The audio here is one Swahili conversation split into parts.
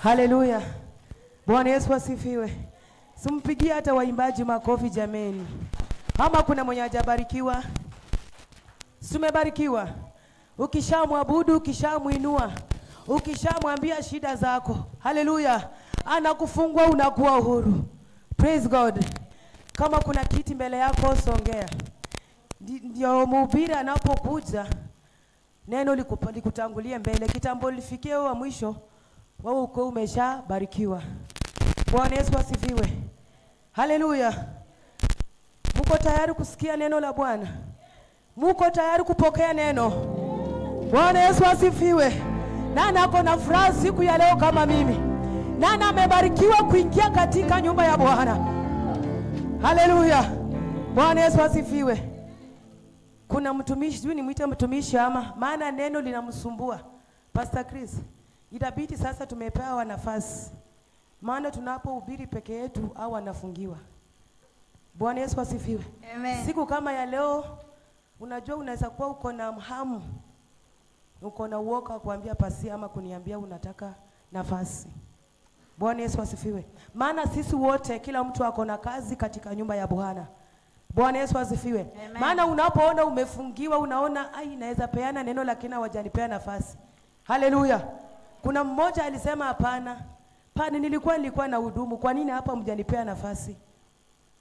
Haleluya. Bwana Yesu asifiwe. Simpigie hata waimbaji makofi jameni. Ama kuna mwenye hajabarikiwa? Tumebarikiwa. Ukishamwabudu, ukishamuinua, ukishamwambia shida zako, haleluya, anakufungua, unakuwa uhuru. Praise God. Kama kuna kiti mbele yako, songea. Ndio mhubiri anapokuja, neno likutangulie mbele. Kitambo lifikie wa mwisho, wewe uko umeshabarikiwa. Bwana Yesu asifiwe. Haleluya. Muko tayari kusikia neno la Bwana? Muko tayari kupokea neno? Bwana Yesu asifiwe. Nani ako na furaha siku ya leo kama mimi? Nani amebarikiwa kuingia katika nyumba ya Bwana? Haleluya. Bwana Yesu asifiwe. Kuna mtumishi, sijui nimuite mtumishi ama, maana neno linamsumbua. Pastor Chris, itabidi sasa tumepewa nafasi. Maana tunapohubiri peke yetu au wanafungiwa. Bwana Yesu asifiwe. Amen. Siku kama ya leo, unajua unaweza kuwa uko na hamu, uko na uoga kuambia pasi ama kuniambia unataka nafasi. Bwana Yesu asifiwe. Maana sisi wote, kila mtu ako na kazi katika nyumba ya Bwana. Bwana Yesu asifiwe. Maana unapoona umefungiwa, unaona ai naweza peana neno lakini hawajanipea nafasi. Haleluya. Kuna mmoja alisema hapana. Pani nilikuwa na hudumu, kwa nini hapa mjanipea nafasi?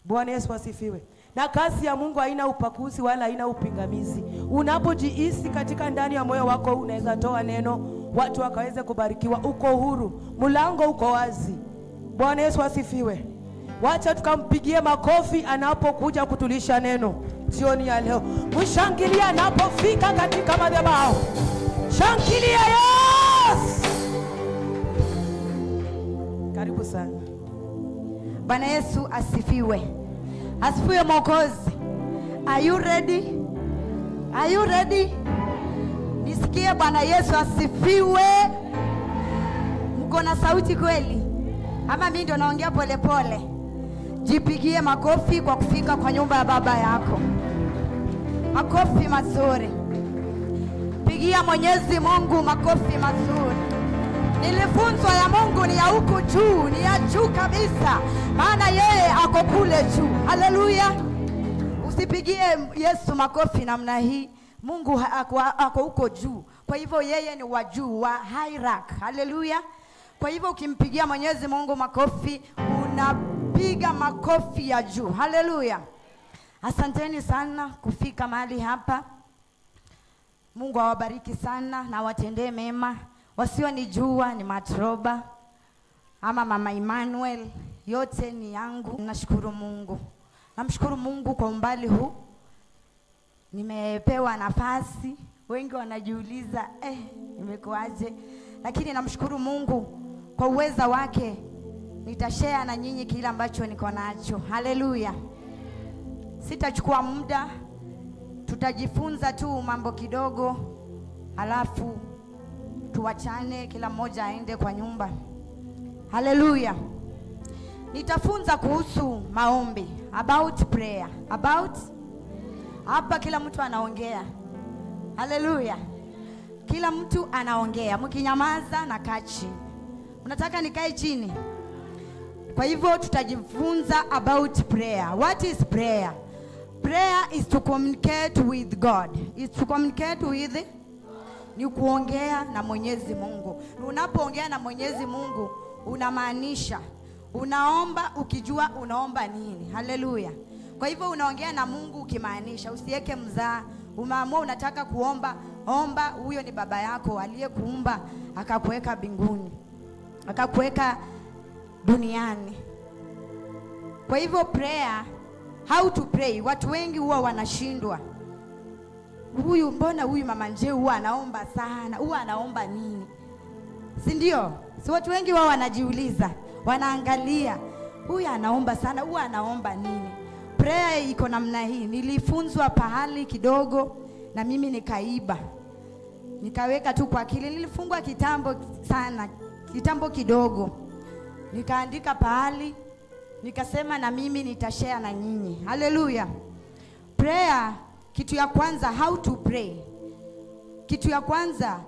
Bwana Yesu asifiwe. Na kazi ya Mungu haina upakuzi wala haina upingamizi. Unapojihisi katika ndani ya moyo wako unaweza toa neno, watu wakaweze kubarikiwa, uko huru. Mlango uko wazi. Bwana Yesu asifiwe. Wacha tukampigie makofi anapokuja kutulisha neno jioni ya leo. Mshangilia anapofika katika madhabahu. Shangilia Yesu. Karibu sana. Bwana Yesu asifiwe. Asifiwe Mwokozi. Are you ready? Are you ready? Nisikie Bwana Yesu asifiwe. Mko na sauti kweli? Ama mimi ndio naongea pole pole? Jipigie makofi kwa kufika kwa nyumba ya baba yako. Makofi mazuri. Pigia Mwenyezi Mungu makofi mazuri. Nilifunzwa ya Mungu ni ya huku juu, ni ya juu kabisa. Maana yeye ako kule juu. Haleluya. Usipigie Yesu makofi namna hii. Mungu ako huko juu. Kwa hivyo yeye ni wa juu, wa high rank. Haleluya. Kwa hivyo ukimpigia Mwenyezi Mungu makofi, unapiga makofi ya juu. Haleluya. Asanteni sana kufika mahali hapa. Mungu awabariki sana na watendee mema. Wasio nijua ni Matroba ama Mama Emmanuel, yote ni yangu. Nashukuru Mungu. Namshukuru Mungu kwa umbali huu. Nimepewa nafasi. Wengi wanajiuliza nimekuaje? Lakini namshukuru Mungu kwa uweza wake. Nitashare na nyinyi kile ambacho niko nacho. Haleluya. Sitachukua muda. Tutajifunza tu mambo kidogo. Halafu tuachane, kila mmoja aende kwa nyumba. Haleluya. Nitafunza kuhusu maombi, about prayer, about hapa kila mtu anaongea. Haleluya. Kila mtu anaongea. Mkinyamaza na kaa chini. Unataka nikae chini? Kwa hivyo tutajifunza about prayer. What is prayer? Prayer is to communicate with God. Is to communicate with ni kuongea na Mwenyezi Mungu. Unapoongea na Mwenyezi Mungu unamaanisha unaomba ukijua unaomba nini. Haleluya. Kwa hivyo unaongea na Mungu ukimaanisha, usiweke mzaa. Umeamua unataka kuomba, omba. Huyo ni baba yako aliyekuumba akakuweka mbinguni, akakuweka duniani. Kwa hivyo prayer, how to pray, watu wengi huwa wanashindwa. Mbona huyu mama nje huwa anaomba sana? Huwa anaomba nini? Si ndio? Si watu wengi wao wanajiuliza, wanaangalia, huyu anaomba sana, huwa anaomba nini? Prayer iko namna hii. Nilifunzwa pahali kidogo na mimi nikaiba. Nikaweka tu kwa akili. Nilifungwa kitambo sana, kitambo kidogo. Nikaandika pahali, nikasema na mimi nitashare na nyinyi. Haleluya. Prayer, kitu ya kwanza, how to pray. Kitu ya kwanza,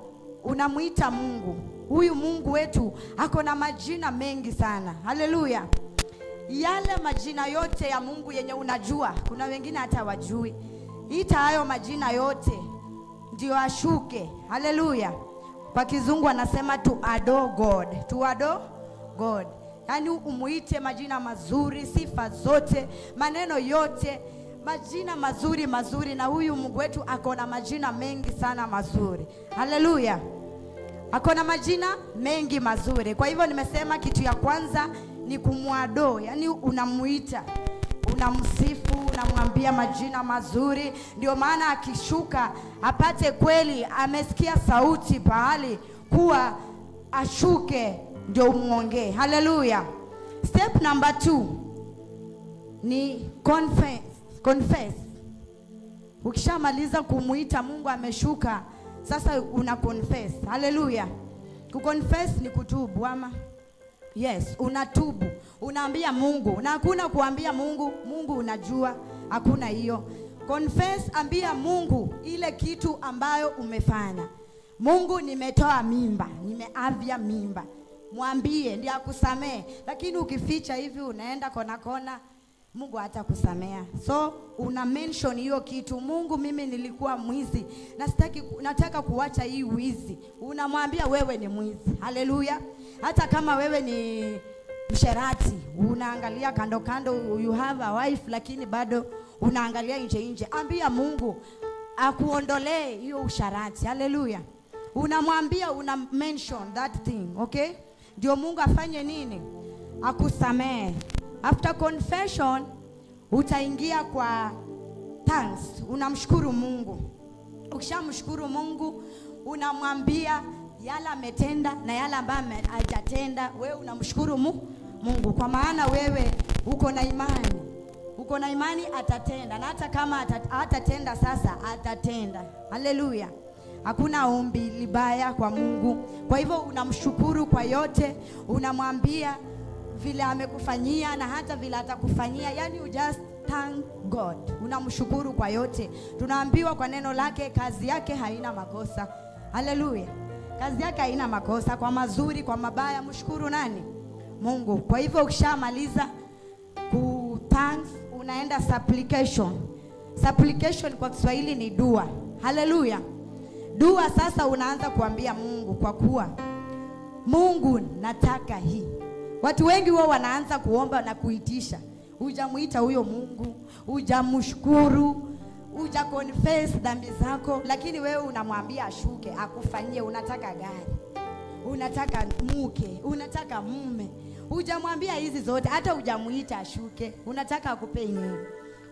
unamuita Mungu. huyu Mungu wetu ako na majina mengi sana. Haleluya. Yale majina yote ya Mungu yenye unajua, kuna wengine hata wajui. Ita hayo majina yote ndio ashuke. Haleluya. Kwa kizungu anasema to adore God. To adore God. Yani umuite majina mazuri, sifa zote, maneno yote, majina mazuri mazuri, na huyu Mungu wetu ako na majina mengi sana mazuri. Haleluya. Ako na majina mengi mazuri. Kwa hivyo nimesema kitu ya kwanza ni kumwado, yani unamuita, unamsifu, unamwambia majina mazuri. Ndio maana akishuka apate kweli amesikia sauti pahali kuwa ashuke ndio umuongee. Haleluya. Step number 2 ni confess. Ukishamaliza kumuita Mungu ameshuka, sasa una confess. Haleluya. Kuconfess ni kutubu ama? Yes, unatubu. Unaambia Mungu. Na hakuna kuambia Mungu unajua. Hakuna hiyo. Confess, ambia Mungu ile kitu ambayo umefanya. Mungu, nimetoa mimba, nimeavya mimba. Mwambie ndiye akusamee. Lakini ukificha hivi unaenda kona, Mungu hatakusamea. So una mention hiyo kitu. Mungu, mimi nilikuwa mwizi, nataka kuacha hii wizi. Unamwambia wewe ni mwizi. Haleluya. Hata kama wewe ni msherati, unaangalia kando, you have a wife, lakini bado unaangalia nje, ambia Mungu akuondolee hiyo usharati. Haleluya. Unamwambia, una mention that thing, okay? Ndio Mungu afanye nini? Akusamee. After confession utaingia kwa thanks. Unamshukuru Mungu. Ukishamshukuru Mungu unamwambia yala ametenda na yala ambayo hajatenda. Wewe unamshukuru Mungu kwa maana wewe uko na imani. Uko na imani atatenda, na hata kama atatenda sasa atatenda. Haleluya. Hakuna ombi libaya kwa Mungu. Kwa hivyo unamshukuru kwa yote, unamwambia vile amekufanyia na hata vile atakufanyia. Yani you just thank God. Unamshukuru kwa yote. Tunaambiwa kwa neno lake kazi yake haina makosa. Haleluya. Kazi yake haina makosa. Kwa mazuri, kwa mabaya, mshukuru nani? Mungu. Kwa hivyo ukishamaliza ku thanks, unaenda supplication. Supplication kwa Kiswahili ni dua. Haleluya. Dua sasa unaanza kuambia Mungu, kwa kuwa Mungu nataka hii. Watu wengi wao wanaanza kuomba na kuitisha. Hujamuita huyo Mungu, hujamshukuru, hujaconfess dhambi zako, lakini wewe unamwambia ashuke, akufanyie. Unataka gari, unataka mke, unataka mume. Hujamwambia hizi zote, hata hujamuita ashuke. Unataka akupe nini?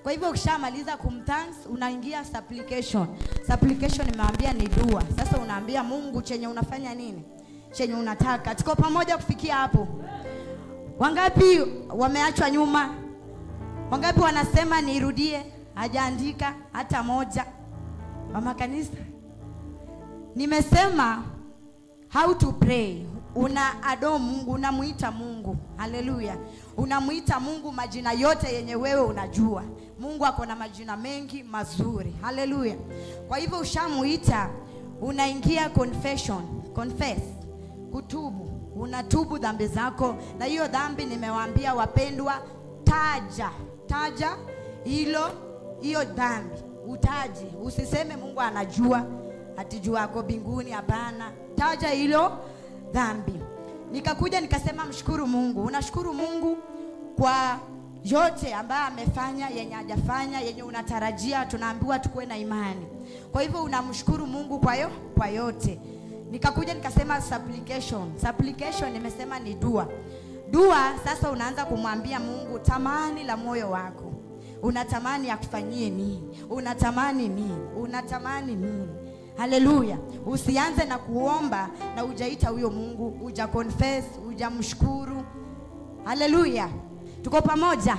Kwa hivyo ukishamaliza kumthanks, unaingia supplication. Supplication nimeambia ni dua. Sasa unaambia Mungu chenye unafanya nini? Chenye unataka. Tuko pamoja kufikia hapo? Wangapi wameachwa nyuma? Wangapi wanasema nirudie? Hajaandika hata moja. Mama kanisa, nimesema how to pray. Una adore Mungu, unamuita Mungu. Haleluya. Unamuita Mungu majina yote yenye wewe unajua. Mungu ako na majina mengi mazuri. Haleluya. Kwa hivyo ushamuita, unaingia confession. Confess, kutubu. Unatubu dhambi zako, na hiyo dhambi nimewaambia wapendwa, taja hiyo dhambi. Utaje, usiseme Mungu anajua, atijua ako mbinguni. Hapana, taja hilo dhambi. Nikakuja nikasema mshukuru Mungu. Unashukuru Mungu kwa yote ambayo amefanya, yenye hajafanya, yenye unatarajia. Tunaambiwa tukue na imani. Kwa hivyo unamshukuru Mungu kwa yote. Nikakuja nikasema supplication. Supplication nimesema ni dua. Dua sasa unaanza kumwambia Mungu tamani la moyo wako. Unatamani akufanyie nini? Unatamani nini? Unatamani nini? Haleluya. Usianze na kuomba na hujaita huyo Mungu, huja confess, hujamshukuru. Haleluya. Tuko pamoja?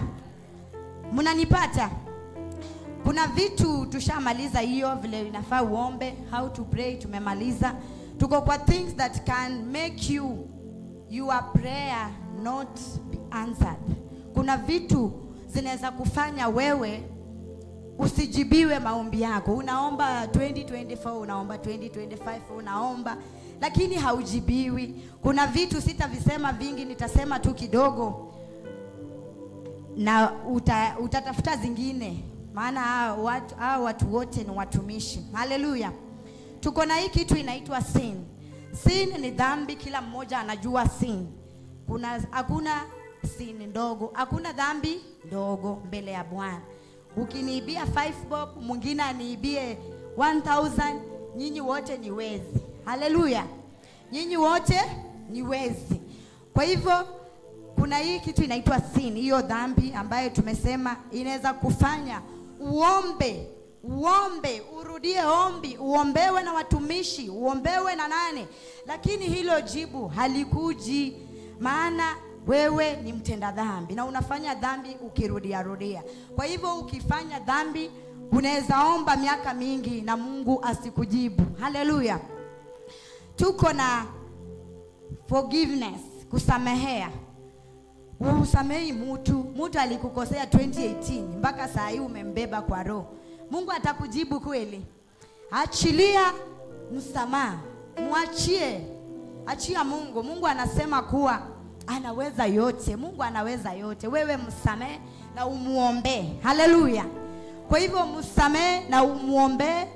Mnanipata? Kuna vitu tushamaliza hiyo vile inafaa uombe, how to pray tumemaliza. Tuko kwa things that can make your prayer not be answered. Kuna vitu zinaweza kufanya wewe usijibiwe maombi yako. Unaomba 2024, unaomba 2025, unaomba, lakini haujibiwi. Kuna vitu sitavisema vingi, nitasema tu kidogo na utatafuta zingine, maana hao watu wote ni watumishi. Haleluya. Tuko na hii kitu inaitwa sin. Sin ni dhambi, kila mmoja anajua sin. Hakuna sin ndogo, hakuna dhambi ndogo mbele ya Bwana. Ukiniibia 5 bob, mwingine aniibie 1000, nyinyi wote ni wezi. Haleluya. Nyinyi wote ni wezi. Kwa hivyo kuna hii kitu inaitwa sin, hiyo dhambi ambayo tumesema inaweza kufanya uombe, urudie ombi, uombewe na watumishi, uombewe na nane, lakini hilo jibu halikuji, maana wewe ni mtenda dhambi na unafanya dhambi ukirudia. Kwa hivyo ukifanya dhambi unaweza omba miaka mingi na Mungu asikujibu. Haleluya. Tuko na forgiveness, kusamehea. Usamehi mtu alikukosea 2018 mpaka saa hii umembeba kwa roho. Mungu atakujibu kweli? Achilia msamaha, achia Mungu. Mungu anasema kuwa anaweza yote. Mungu anaweza yote. Wewe msamehe na umuombe. Haleluya. Kwa hivyo msamehe na umuombe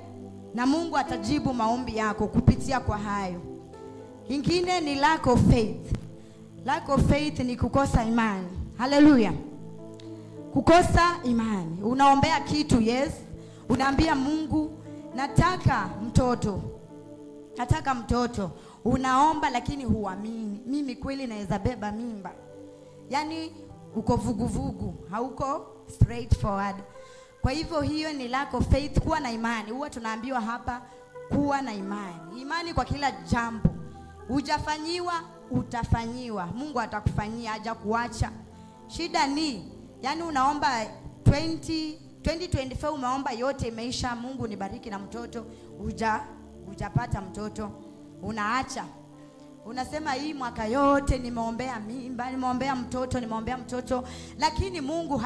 na Mungu atajibu maombi yako kupitia kwa hayo. Ingine ni lack of faith. Lack of faith ni kukosa imani. Haleluya. Kukosa imani. Unaombea kitu, yes. Unaambia Mungu nataka mtoto. Unaomba lakini huamini. Mimi kweli naweza beba mimba. Yaani uko vuguvugu, hauko straightforward. Kwa hivyo hiyo ni lack of faith. Kuwa na imani. Huwa tunaambiwa hapa kuwa na imani. Imani kwa kila jambo. Hujafanyiwa, utafanyiwa. Mungu atakufanyia, hajakuacha. Shida ni yani unaomba 2024 umeomba yote imeisha, Mungu nibariki na mtoto, hujapata mtoto, unaacha. Unasema hii mwaka yote nimeombea mimba, nimeombea mtoto, lakini Mungu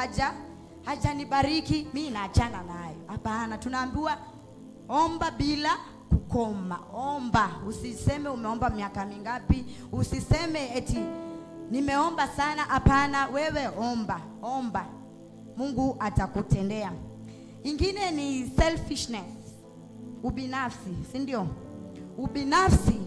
hajanibariki, mimi naachana nayo. Hapana, tunaambiwa omba bila kukoma. Omba, usiseme umeomba miaka mingapi, usiseme eti nimeomba sana. Hapana, wewe omba. Mungu atakutendea. Ingine ni selfishness, ubinafsi, si ndio? Ubinafsi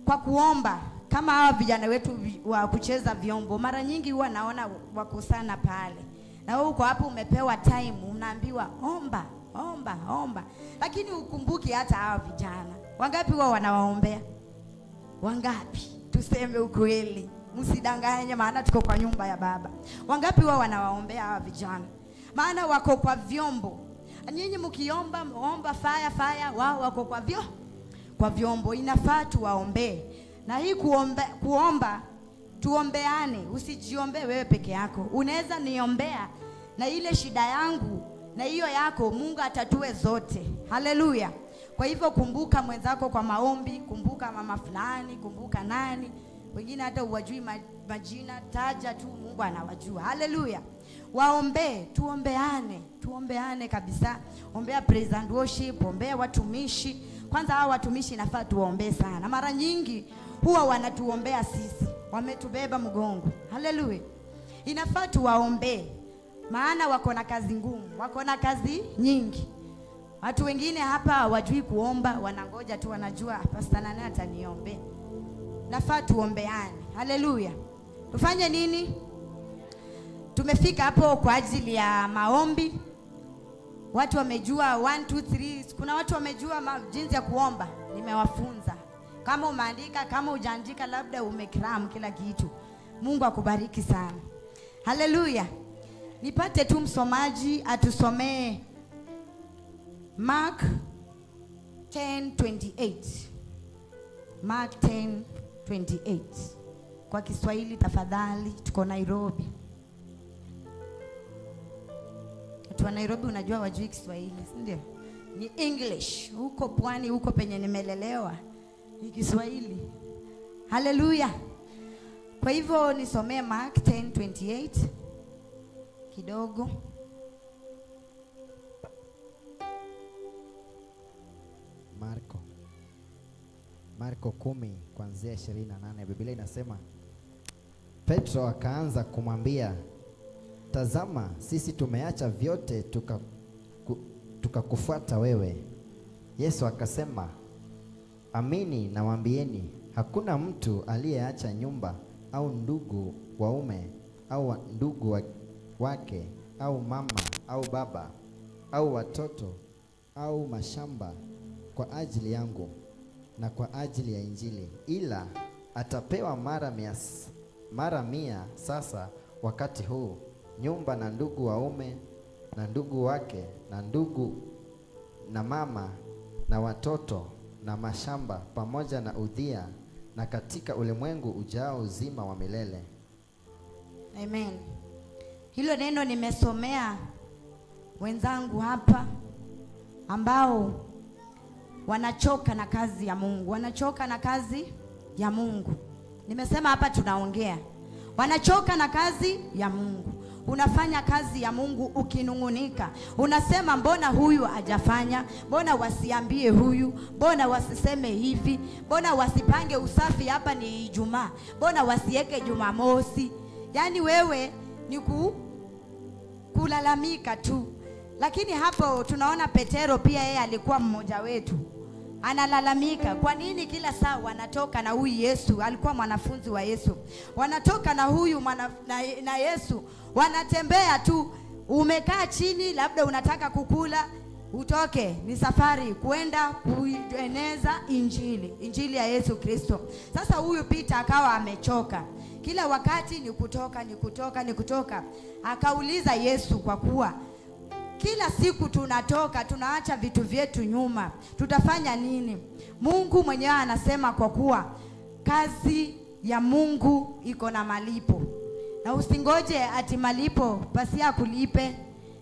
kwa kuomba. Kama hawa vijana wetu wa kucheza vyombo, mara nyingi huwa naona wako sana pale. Na wewe uko hapo umepewa time, unaambiwa omba. Lakini ukumbuki hata hawa vijana. Wangapi wao wanawaombea? Wangapi? Tuseme ukweli. Msidanganye, maana tuko kwa nyumba ya Baba. Wangapi wao wanawaombea hawa vijana? Maana wako kwa vyombo. Nyinyi mkiomba fire, wao wako kwa vyombo. Inafaa tuwaombee. Na hii kuomba tuombeane. Usijiombee wewe peke yako. Unaweza niombea na ile shida yangu na hiyo yako, Mungu atatue zote. Haleluya. Kwa hivyo kumbuka mwenzako kwa maombi, kumbuka mama fulani, kumbuka nani. Wengine hata uwajui majina, taja tu, Mungu anawajua. Haleluya. Tuombeane kabisa. Ombea praise and worship, ombea watumishi. Kwanza hao watumishi nafaa tuwaombee sana. Mara nyingi huwa wanatuombea sisi, wametubeba mgongo. Haleluya. Inafaa tuwaombee, maana wako na kazi ngumu, wako na kazi nyingi. Watu wengine hapa hawajui kuomba, wanangoja tu, wanajua Pastor nani ataniombea. Nafaa tuombeane. Haleluya. Tufanye nini? Tumefika hapo kwa ajili ya maombi. Watu wamejua 1 2 3. Kuna watu wamejua jinsi ya kuomba. Nimewafunza. Kama umeandika, kama hujaandika, labda umekram kila kitu. Mungu akubariki sana. Haleluya. Nipate tu msomaji atusomee Mark 10:28. Mark 10:28. Kwa Kiswahili tafadhali, tuko Nairobi. Watu wa Nairobi unajua wajui Kiswahili, si ndio? Ni English. Huko pwani, huko penye nimelelewa, ni Kiswahili. Haleluya. Kwa hivyo nisomee Mark 10:28 kidogo. Marko 10 kuanzia 28. Biblia inasema, Petro akaanza kumwambia, tazama, sisi tumeacha vyote tukakufuata wewe. Yesu akasema, amini nawaambieni, hakuna mtu aliyeacha nyumba au ndugu waume au ndugu wake au mama au baba au watoto au mashamba kwa ajili yangu na kwa ajili ya Injili, ila atapewa mara mia sasa wakati huu, nyumba na ndugu waume na ndugu wake na ndugu na mama na watoto na mashamba pamoja na udhia, na katika ulimwengu ujao uzima wa milele. Amen. Hilo neno nimesomea wenzangu hapa ambao wanachoka na kazi ya Mungu. Wanachoka na kazi ya Mungu. Nimesema hapa tunaongea. Wanachoka na kazi ya Mungu. Unafanya kazi ya Mungu ukinungunika. Unasema mbona huyu hajafanya? Mbona wasiambie huyu? Mbona wasiseme hivi? Mbona wasipange usafi hapa ni Ijumaa? Mbona wasiweke Jumamosi? Yaani wewe ni kulalamika tu. Lakini hapo tunaona Petero pia yeye alikuwa mmoja wetu. Analalamika, kwa nini kila saa wanatoka na huyu Yesu? Alikuwa mwanafunzi wa Yesu. Wanatoka na huyu na Yesu, wanatembea tu. Umekaa chini, labda unataka kukula, utoke, ni safari kwenda kueneza injili ya Yesu Kristo. Sasa huyu Peter akawa amechoka. Kila wakati ni kutoka. Akauliza Yesu, kwa kuwa kila siku tunaacha vitu vyetu nyuma, tutafanya nini? Mungu mwenyewe anasema kwa kuwa kazi ya Mungu iko na malipo. Na usingoje ati malipo basi akulipe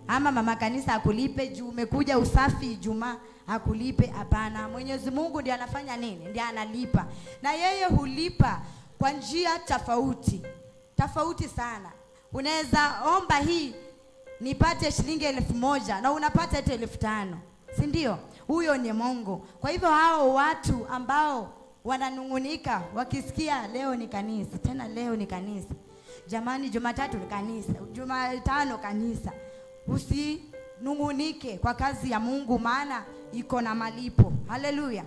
ama mama kanisa akulipe juu umekuja usafi Ijumaa akulipe. Hapana, Mwenyezi Mungu ndiye anafanya nini? Ndiye analipa. Na yeye hulipa kwa njia tofauti sana. Unaweza omba hii nipate shilingi 1,000 na unapata hata 5,000. Si ndio? Huyo ni Mungu. Kwa hivyo hao watu ambao wananungunika wakisikia leo ni kanisa, tena leo ni kanisa. Jamani, Jumatatu ni kanisa, Jumatano kanisa. Usinungunike kwa kazi ya Mungu, maana iko na malipo. Haleluya.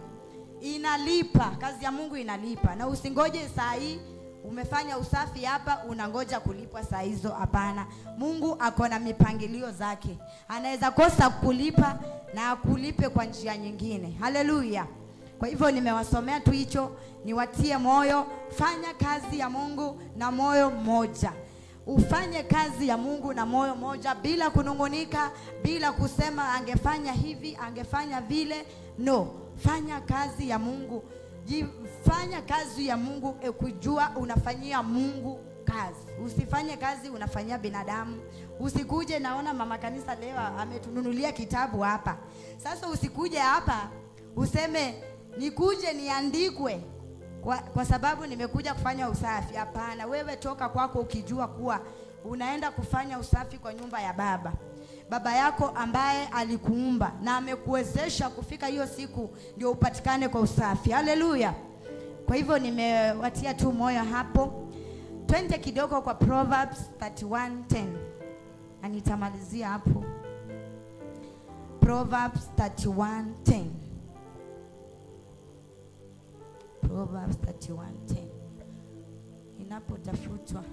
Inalipa, kazi ya Mungu inalipa. Na usingoje saa hii umefanya usafi hapa unangoja kulipwa saa hizo. Hapana. Mungu ako na mipangilio zake. Anaweza kosa kulipa na akulipe kwa njia nyingine. Haleluya. Kwa hivyo nimewasomea tu hicho, niwatie moyo, fanya kazi ya Mungu na moyo mmoja. Ufanye kazi ya Mungu na moyo mmoja bila kunungunika, bila kusema angefanya hivi, angefanya vile. No, fanya kazi ya Mungu. Fanya kazi ya Mungu kujua unafanyia Mungu kazi. Usifanye kazi unafanyia binadamu. Usikuje, naona mama kanisa leo ametununulia kitabu hapa. Sasa usikuje hapa useme nikuje niandikwe kwa sababu nimekuja kufanya usafi. Hapana, wewe toka kwako ukijua kuwa unaenda kufanya usafi kwa nyumba ya baba yako ambaye alikuumba na amekuwezesha kufika hiyo siku ndio upatikane kwa usafi. Haleluya. Kwa hivyo nimewatia tu moyo hapo. Twende kidogo kwa Proverbs 31:10. Na nitamalizia hapo. Proverbs 31:10. Proverbs 31:10. Inapotafutwa.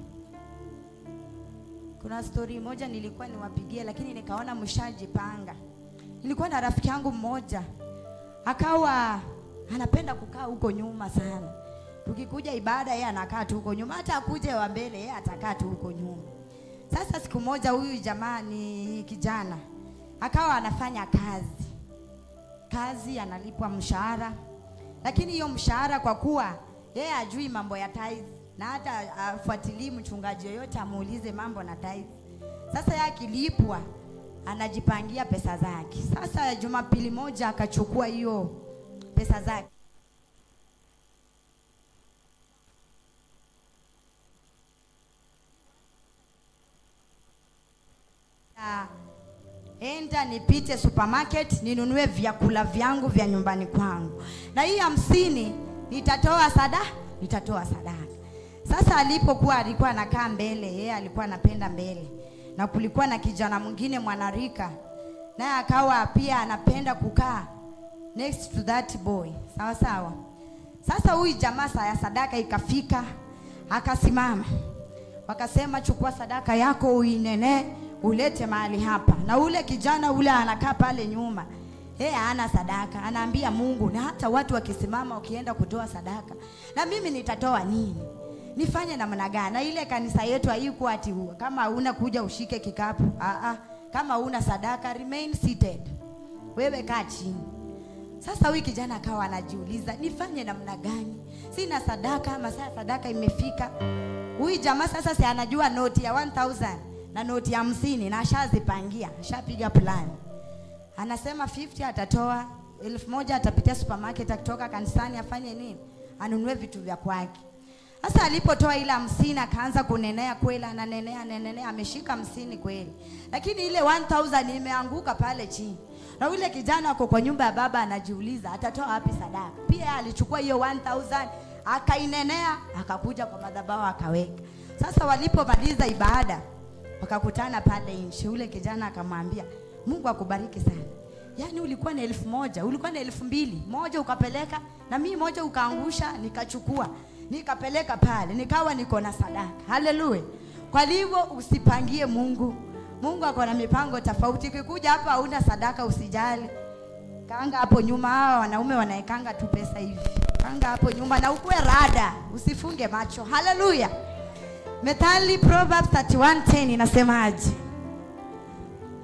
Kuna story moja nilikuwa niwapigie lakini nikaona mshajipanga. Nilikuwa na rafiki yangu mmoja. Akawa anapenda kukaa huko nyuma sana. Tukikuja ibada yeye anakaa tu huko nyuma, hata akuje wa mbele yeye atakaa tu huko nyuma. Sasa siku moja huyu jamaa ni kijana akawa anafanya kazi analipwa mshahara, lakini hiyo mshahara kwa kuwa yeye ajui mambo ya tithe na hata afuatilii mchungaji yoyote amuulize mambo na tithe. Sasa yeye akilipwa anajipangia pesa zake. Sasa Jumapili moja akachukua hiyo pesa zake. Enda nipite supermarket ninunue vyakula vyangu vya nyumbani kwangu. Na hii 50 nitatoa sadaka. Sasa alikuwa anakaa mbele, yeye alikuwa anapenda mbele, na kulikuwa na kijana mwingine mwanarika, naye akawa pia anapenda kukaa next to that boy. Sawa sawa. Sasa huyu jamaa saa ya sadaka ikafika, akasimama. Wakasema chukua sadaka yako uinene ulete mahali hapa. Na ule kijana ule anakaa pale nyuma. Yeye hana sadaka, anaambia Mungu, na hata watu wakisimama wakienda kutoa sadaka, na mimi nitatoa nini? Nifanye namna gani? Na ile kanisa yetu haikuwa ati kama huna kuja ushike kikapu. Kama huna sadaka remain seated. Wewe kaa chini. Sasa huyu kijana akawa anajiuliza, nifanye namna gani? Sina sadaka, masaa sadaka imefika. Huyu jamaa sasa si anajua noti ya 1000 na noti ya 50 na ashazipangia, ashapiga plan. Anasema 50 atatoa, 1000 atapitia supermarket, akitoka kanisani afanye nini? Anunue vitu vya kwake. Sasa alipotoa ile 50 akaanza kunenea kweli, ananenea ameshika 50 kweli. Lakini ile 1000 imeanguka pale chini. Na yule kijana ako kwa nyumba ya baba anajiuliza atatoa wapi sadaka. Pia alichukua hiyo 1000 akainenea, akakuja kwa madhabahu akaweka. Sasa walipomaliza ibada wakakutana pale nje. Yule kijana akamwambia, Mungu akubariki sana. Yaani ulikuwa na 1000, ulikuwa na 2000, moja ukapeleka na mimi moja ukaangusha, nikachukua, nikapeleka pale, nikawa niko na sadaka. Haleluya. Kwa hivyo usipangie Mungu. Mungu ako na mipango tofauti. Ukikuja hapa hauna sadaka usijali. Kaanga hapo nyuma, hao wanaume wanaekanga tu pesa hivi. Kaanga hapo nyuma na ukue rada, usifunge macho. Haleluya. Methali Proverbs 31:10 inasemaje?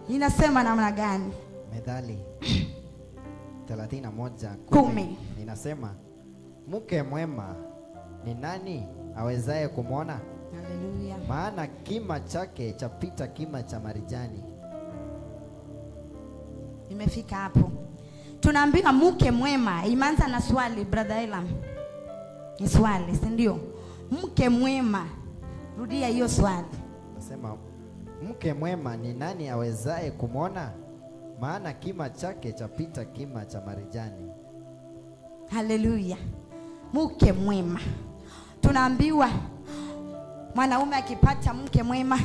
Inasema namna gani? Methali 31:10 inasema, mke mwema ni nani awezaye kumwona? Haleluya. Maana kima chake chapita kima cha marijani. Imefika hapo. Tunaambiwa mke mwema. Imeanza na swali, brother Elam. Ni swali, si ndio? Mke mwema. Rudia hiyo swali. Nasema mke mwema ni nani awezaye kumwona? Maana kima chake chapita kima cha marijani. Haleluya. Mke mwema. Tunaambiwa mwanaume akipata mke mwema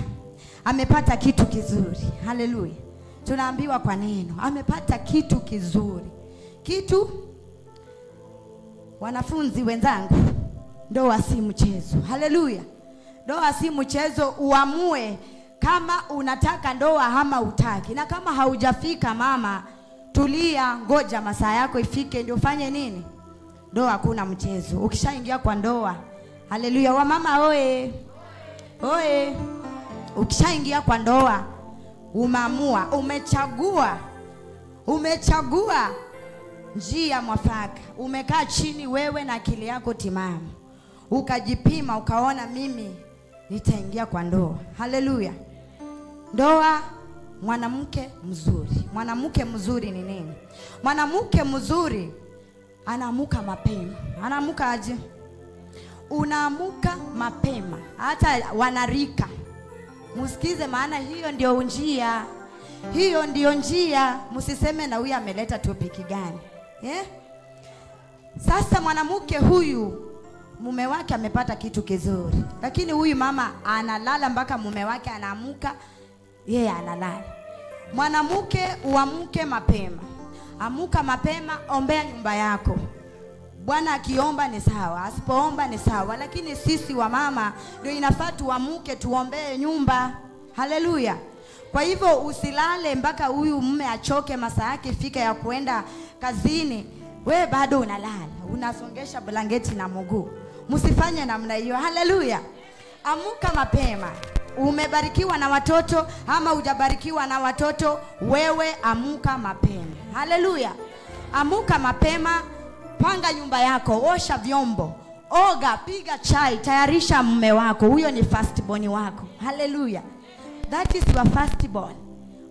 amepata kitu kizuri. Haleluya. Tunaambiwa kwa neno amepata kitu kizuri. Kitu, wanafunzi wenzangu, ndoa si mchezo. Haleluya. Ndoa si mchezo. Uamue kama unataka ndoa ama utaki. Na kama haujafika mama, tulia, ngoja masaa yako ifike ndio fanye nini? Ndoa hakuna mchezo. Ukishaingia kwa ndoa, haleluya, wamama oe. Oe. Ukishaingia kwa ndoa, umeamua, umechagua njia mwafaka. Umekaa chini wewe na akili yako timamu, ukajipima, ukaona mimi nitaingia kwa ndoa. Haleluya. Ndoa, mwanamke mzuri. Mwanamke mzuri ni nini? Mwanamke mzuri anaamuka mapema. Anaamuka aje? Unaamuka mapema. Hata wanarika msikize, maana hiyo ndio njia. Hiyo ndio njia. Msiseme na huyu ameleta topiki gani. Sasa mwanamke huyu mume wake amepata kitu kizuri, lakini huyu mama analala mpaka mume wake anaamuka, yeye analala. Mwanamke uamke mapema. Amuka mapema, ombea nyumba yako. Bwana akiomba ni sawa, asipoomba ni sawa, lakini sisi wa mama ndio inafaa tuamke tuombee nyumba. Haleluya. Kwa hivyo usilale mpaka huyu mume achoke, masaa yake ifike ya kuenda kazini, we bado unalala, unasongesha blanketi na mguu. Msifanye namna hiyo. Haleluya. Amuka mapema. Umebarikiwa na watoto ama hujabarikiwa na watoto, wewe amuka mapema. Haleluya. Amuka mapema, panga nyumba yako, osha vyombo, oga, piga chai, tayarisha mume wako. Huyo ni first born wako. Haleluya. That is your first born.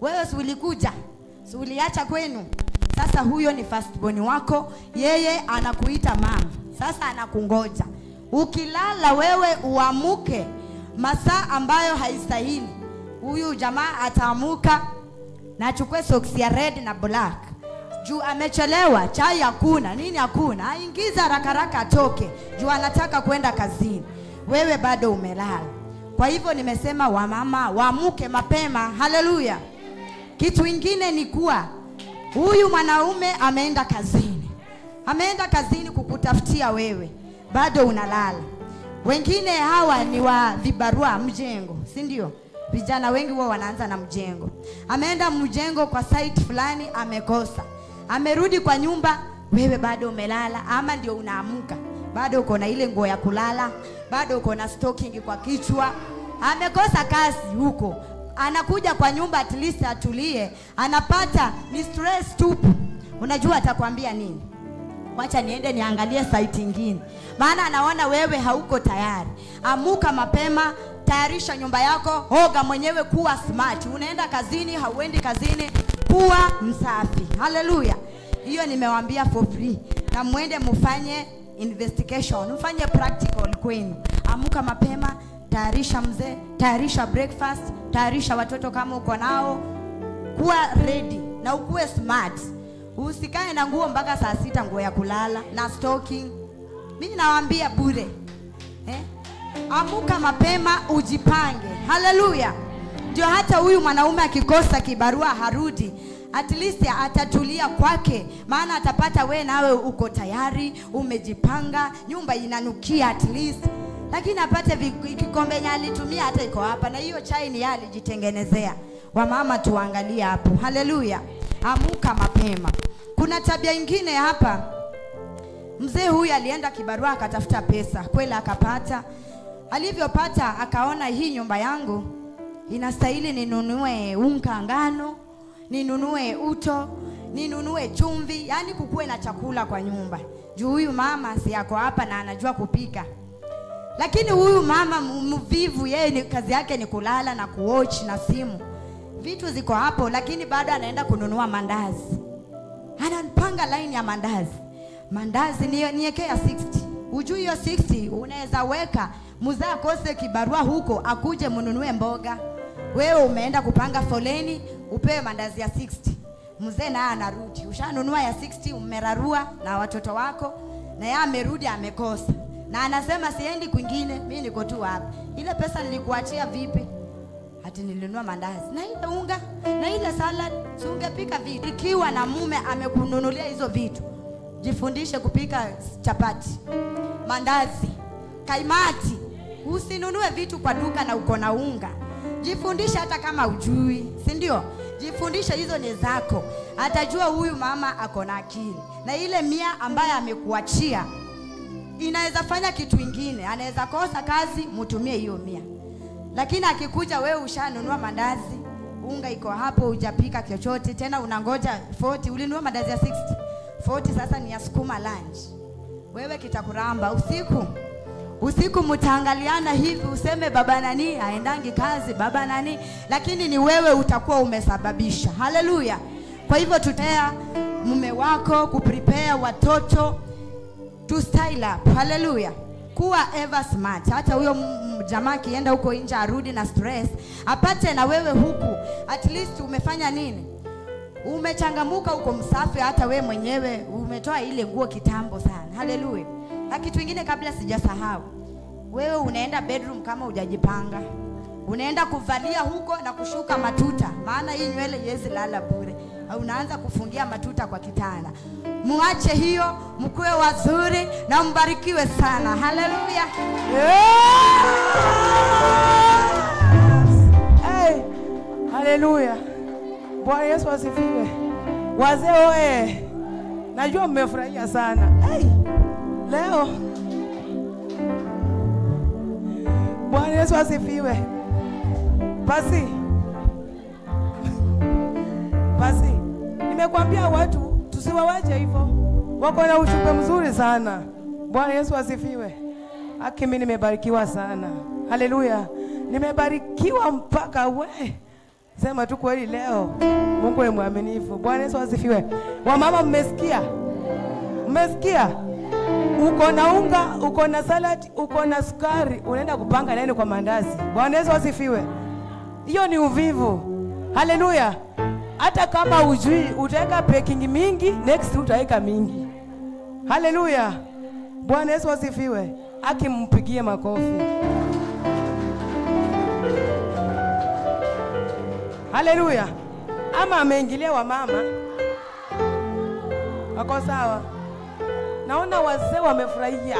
Wewe si ulikuja, si uliacha kwenu. Sasa huyo ni first born wako, yeye anakuita mama. Sasa anakungoja. Ukilala wewe uamuke masaa ambayo haistahili. Huyu jamaa ataamuka na achukue socks ya red na black, juu amechelewa, chai hakuna, nini hakuna, aingiza haraka atoke juu anataka kwenda kazini. Wewe bado umelala. Kwa hivyo nimesema wamama waamuke mapema. Haleluya. Kitu ingine ni kuwa huyu mwanaume ameenda kazini. Ameenda kazini kukutafutia wewe, bado unalala. Wengine hawa ni wa vibarua mjengo, si ndio? Vijana wengi wao wanaanza na mjengo. Ameenda mjengo kwa site fulani, amekosa. Amerudi kwa nyumba, wewe bado umelala, ama ndio unaamuka. Bado uko na ile nguo ya kulala, bado uko na stocking kwa kichwa. Amekosa kazi huko. Anakuja kwa nyumba at least atulie, anapata ni stress tupu. Unajua atakwambia nini? Wacha niende niangalie site nyingine. Maana anaona wewe hauko tayari. Amuka mapema, tayarisha nyumba yako, hoga mwenyewe, kuwa smart. Unaenda kazini, hauendi kazini, kuwa msafi. Haleluya. Hiyo nimewaambia for free. Na muende mufanye investigation, mfanye practical kwenu. Amuka mapema, tayarisha mzee, tayarisha breakfast, tayarisha watoto kama uko nao, kuwa ready na ukuwe smart. Usikae na nguo mpaka saa 6, nguo ya kulala na stocking. Mimi nawaambia bure. Amuka mapema, ujipange. Haleluya. Ndio hata huyu mwanaume akikosa kibarua harudi, at least atatulia kwake, maana atapata we nawe uko tayari, umejipanga, nyumba inanukia at least. Lakini apate kikombe nyali tumia hata iko hapa, na hiyo chai ni yali jitengenezea. Wamama tuangalie hapo. Haleluya. Amuka mapema. Kuna tabia nyingine hapa. Mzee huyu alienda kibarua akatafuta pesa, kweli akapata. Alivyopata akaona hii nyumba yangu inastahili ninunue unga ngano, ninunue uto, ninunue chumvi, yani kukue na chakula kwa nyumba. Juu huyu mama si yako hapa na anajua kupika. Lakini huyu mama mvivu, yeye ni kazi yake ni kulala na kuwatch na simu. Vitu ziko hapo, lakini bado anaenda kununua mandazi. Anapanga line ya mandazi. Mandazi niwekea 60. Ujui hiyo 60 unaweza weka mzaa kose kibarua huko akuje mnunue mboga. Wewe umeenda kupanga foleni, upewe mandazi ya 60. Mzee naye anarudi. Ushanunua ya 60, umerarua na watoto wako, na yeye amerudi amekosa. Na anasema siendi kwingine, mimi niko tu hapa. Ile pesa nilikuachia vipi? Hati nilinunua mandazi na ile unga na ile salad. Si ungepika vitu. Ikiwa na mume amekununulia hizo vitu, jifundishe kupika chapati, mandazi, kaimati. Usinunue vitu kwa duka na uko na unga. Jifundishe hata kama ujui, si ndio? Jifundishe, hizo ni zako. Atajua huyu mama ako na akili. Na ile 100 ambaye amekuachia inaweza fanya kitu kingine. Anaweza kosa kazi, mtumie hiyo 100. Lakini akikuja wewe ushanunua mandazi, unga iko hapo, hujapika chochote, tena unangoja 40, ulinunua mandazi ya 60. 40 sasa ni ya sukuma lunch. Wewe kitakuramba usiku mtaangaliana hivi, useme baba nani aendangi kazi, baba nani, lakini ni wewe utakuwa umesababisha. Haleluya. Kwa hivyo tutea mume wako, kuprepare watoto, to style up. Haleluya. Kuwa ever smart. Hata huyo jamaa kienda huko nje arudi na stress, apate na wewe huku at least umefanya nini? Umechangamuka, uko msafi, hata we mwenyewe umetoa ile nguo kitambo sana. Haleluya. Na kitu kingine kabla sijasahau, wewe unaenda bedroom kama hujajipanga. Unaenda kuvalia huko na kushuka matuta, maana hii nywele yezi lala bure. Unaanza kufungia matuta kwa kitanda. Muache hiyo, mkuwe wazuri na mbarikiwe sana. Haleluya. Hey, haleluya. Bwana Yesu asifiwe. Wazee oe, najua mmefurahia sana. Hey, leo Bwana Yesu asifiwe. Basi nimekwambia watu tusiwawache hivyo. Wako na ujumbe mzuri sana. Bwana Yesu asifiwe. Mimi nimebarikiwa sana. Haleluya. Nimebarikiwa mpaka we. Sema tu kweli leo. Mungu ni mwaminifu. Bwana Yesu asifiwe. Wamama mmesikia? Mmesikia? Uko na unga, uko na salad, uko na sukari, unaenda kupanga nini kwa mandazi? Bwana Yesu asifiwe. Hiyo ni uvivu. Haleluya. Hata kama ujui, utaweka packing mingi, next utaweka mingi. Haleluya. Bwana Yesu asifiwe. Akimpigie makofi. Haleluya. Ama ameingilia wa mama. Wako sawa? Naona wazee wamefurahia.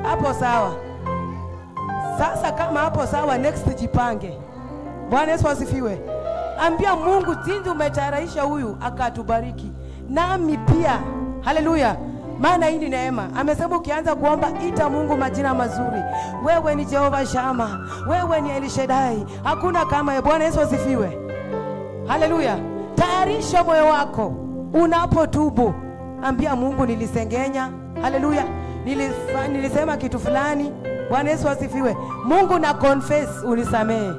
Hapo sawa. Sasa kama hapo sawa, next jipange. Bwana Yesu asifiwe. Ambia Mungu jinsi umetayarisha huyu akatubariki. Nami pia. Haleluya. Maana hii ni neema. Amesema ukianza kuomba ita Mungu majina mazuri. Wewe ni Jehova Shama. Wewe ni El Shaddai. Hakuna kama. Bwana Yesu asifiwe. Haleluya. Tayarisha moyo wako unapotubu. Ambia Mungu nilisengenya. Haleluya. Nilisema kitu fulani. Bwana Yesu asifiwe. Mungu na confess unisamehe.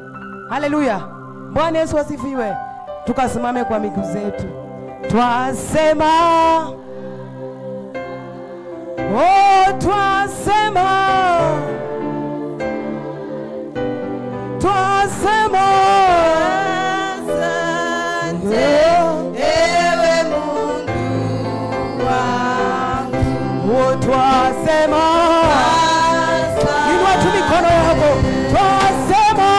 Haleluya. Bwana Yesu asifiwe. Tukasimame kwa miguu zetu. Twasema, oh twasema, twasema asante ewe Mungu wangu. Oh twasema asante. Inua tu mikono yako. Twasema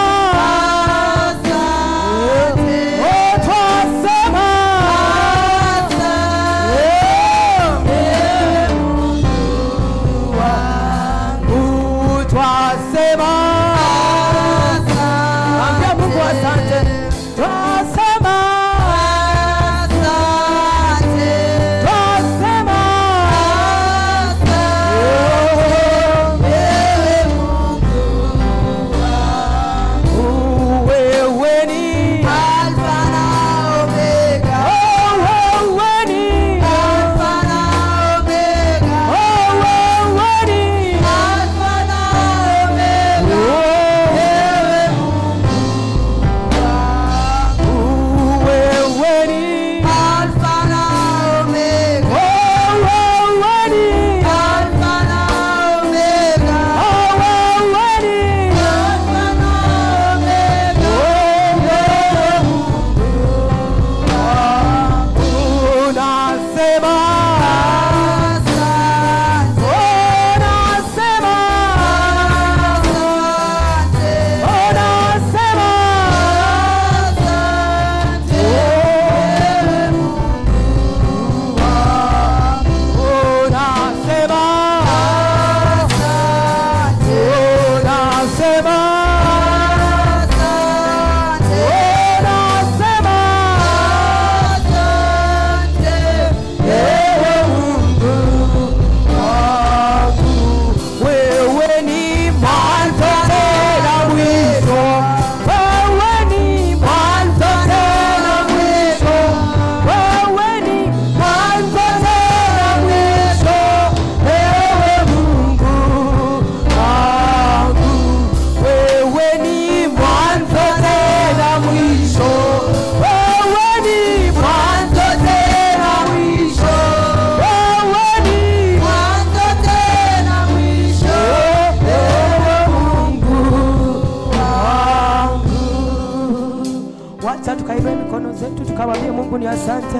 tukamwambie Mungu ni asante.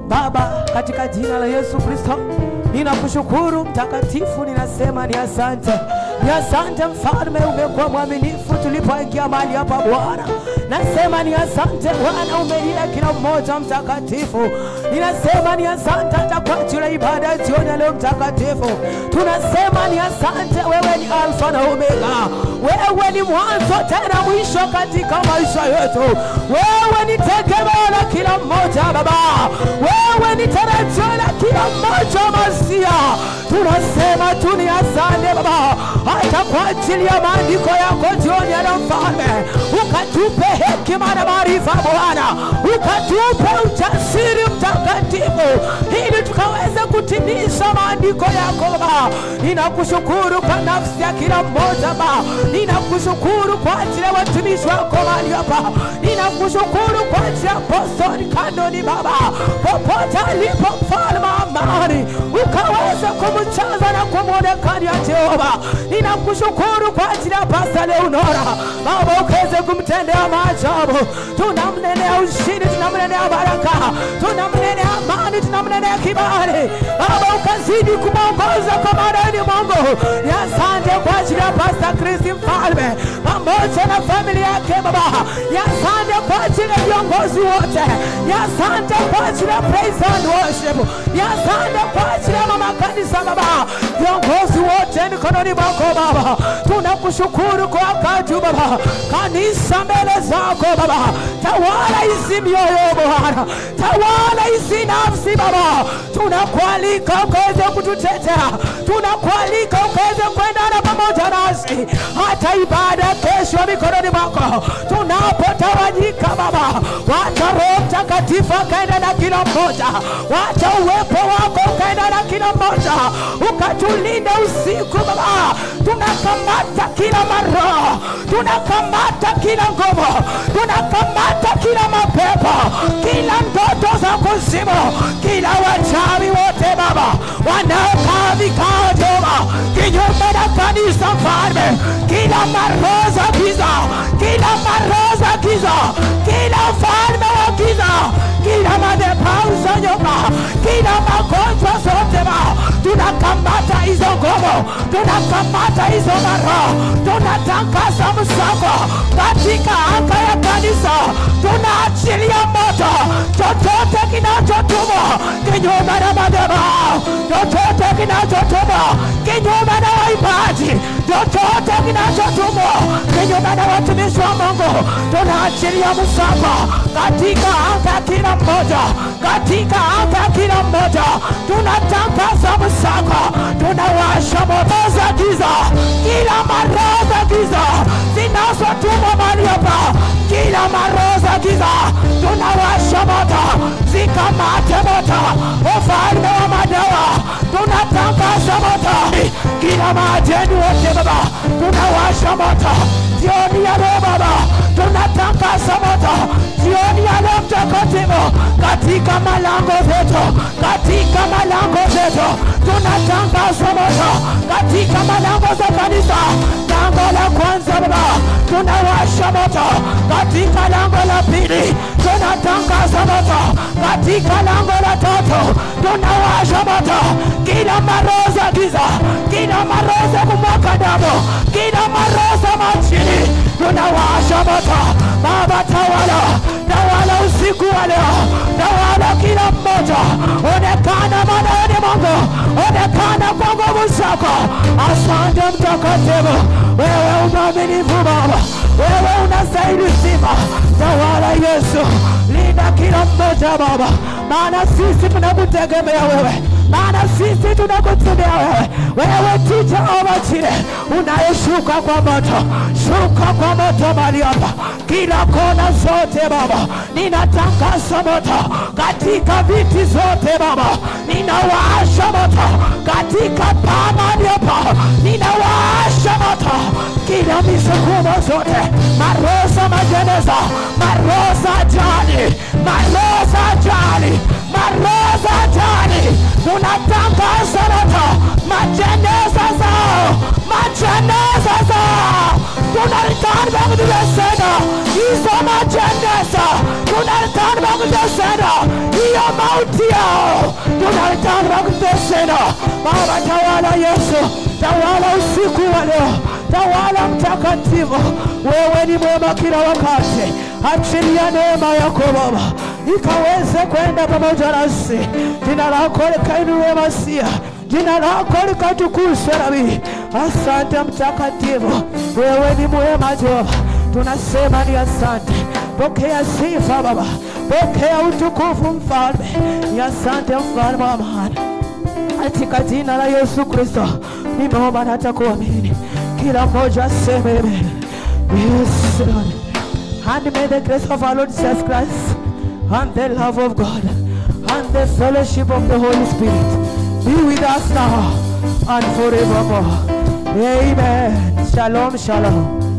Baba, katika jina la Yesu Kristo, ninakushukuru mtakatifu, ninasema ni asante. Ni asante mfalme, umekuwa mwaminifu tulipoingia mahali hapa Bwana. Nasema ni asante Bwana, umelinda kila mmoja mtakatifu. Ninasema ni asante hata kwa ajili ya ibada jioni leo mtakatifu. Tunasema ni asante, wewe ni Alfa na Omega. Wewe ni mwanzo tena mwisho katika maisha yetu. Wewe ni tegemeo la kila mmoja Baba. Wewe ni tarajio la kila mmoja Masia. Tunasema tu ni asante Baba, hata kwa ajili ya maandiko yako jioni ya mfalme. Ukatupe hekima na maarifa Bwana, ukatupe ujasiri mtakatifu ili tukaweze kutimiza maandiko yako Baba. Ninakushukuru kwa nafsi ya kila mmoja Baba. Ninakushukuru kwa ajili ya watumishi wako mahali hapa. Ninakushukuru kwa ajili ya Apostle Kandoni Baba, popote alipo mfalme amani. ukaweze kumchaza na kumwonekania Jehova. Ninakushukuru kwa ajili ya Pastor Leonora Baba, ukaweze kumtendea maajabu. Tunamnenea ushindi, tunamnenea baraka, tunamnenea amani, tunamnenea kibali Baba, ukazidi kumwongoza kwa maana ni Mungu. Ni asante kwa ajili ya Pastor Chris Mfalme pamoja na familia yake Baba. Ni asante kwa ajili ya viongozi wote. Ni asante kwa ajili ya praise and worship. Ni asante kwa ajili ya mama kanisa Baba. Viongozi wote mikononi mwako Baba. Tunakushukuru kwa wakati Baba. Kanisa mbele zako Baba. Tawala hizi mioyo Bwana. Tawala hizi nafsi Baba. Tunakualika ukaweze kututetea. Tunakualika ukaweze kuendana pamoja nasi. Hata ibada kesho mikononi mwako. Tunapotawanyika Baba, wacha Roho Mtakatifu akaenda na kila mmoja. Wacha uwepo wako ukaenda na kila mmoja. Ukatulinde usiku Baba. Tunakamata kila maroho, tunakamata kila nguvu, tunakamata kila mapepo, kila ndoto za kuzimu, kila wachawi wote Baba wanaokaa vikao Jehova kinyume na kanisa Mfalme, kila maroho za giza, kila maroho za giza, kila ufalme wa giza, kila madhabahu za nyoka, kila magonjwa zote Baba, tunakamata hizo nguvu, tunakamata hizo maroho, tunatangaza msako katika anga ya kanisa. Tunaachilia moto chochote kinachotumwa kinyume na madhabahu, chochote kinachotumwa kinyume na waimbaji, chochote kinachotumwa kinyume na watumishi wa Mungu, tunaachilia msako katika anga kila mmoja, katika anga kila mmoja. Tunatangaza msako, tunawasha moto za giza, kila maroho za giza zinazotumwa mahali hapa, kila maroho za giza tunawasha moto, zikamate moto ufalme wa madawa. Tunatangaza moto kila majeni wote Baba, tunawasha moto jioni ya leo Baba, tunatangaza moto jioni ya leo Mtakatifu katika malango zetu, katika malango zetu tunatangaza moto katika malango za kanisa. Lango la kwanza Baba tunawasha moto, katika lango la pili tunatangaza moto, katika lango la tatu tunawasha moto kila maroho za giza, kila maroho za kumwaga damu, kila maroho za majini tunawasha moto. Baba tawala, tawala usiku wa leo, tawala kila mmoja, onekana maana ni Mungu, onekana kwa nguvu zako. Asante Mtakatifu, wewe unaaminifu Baba, wewe unastahili sifa. Tawala Yesu, linda kila mmoja Baba, maana sisi tunakutegemea wewe, maana sisi tunakutegemea wewe. Wewe ticha Jehova unayeshuka kwa moto, shuka kwa moto mahali hapa, kila kona zote Baba. Ninatangaza moto katika viti zote Baba, ninawasha moto katika paa mahali hapa, ninawasha moto kila misukumo zote, maroho za majeneza, maroho za ajali, maroho za ajali, maroho za ajali, tunatangaza moto majeneza zao, majeneza zao, tunalitana back to the center. Hizo majeneza tunalitana back to the center, hiyo mauti yao tunalitana back to the center. Baba tawala Yesu, tawala usiku wa leo, tawala Mtakatifu, wewe ni mwema kila wakati. Achilia neema yako Baba ikaweze kwenda pamoja nasi, jina lako likainuliwe Masia, jina lako likatukuzwe Rabi. Asante Mtakatifu, wewe ni mwema Jehova, tunasema ni asante. Pokea sifa Baba, pokea utukufu Mfalme. Ni asante Mfalme wa amani, katika jina la Yesu Kristo nimeomba na hata kuamini. Kila mmoja aseme amen. Yes Lord. And may the grace of our Lord Jesus Christ and the love of God and the fellowship of the Holy Spirit be with us now and forevermore. Amen. Shalom, shalom.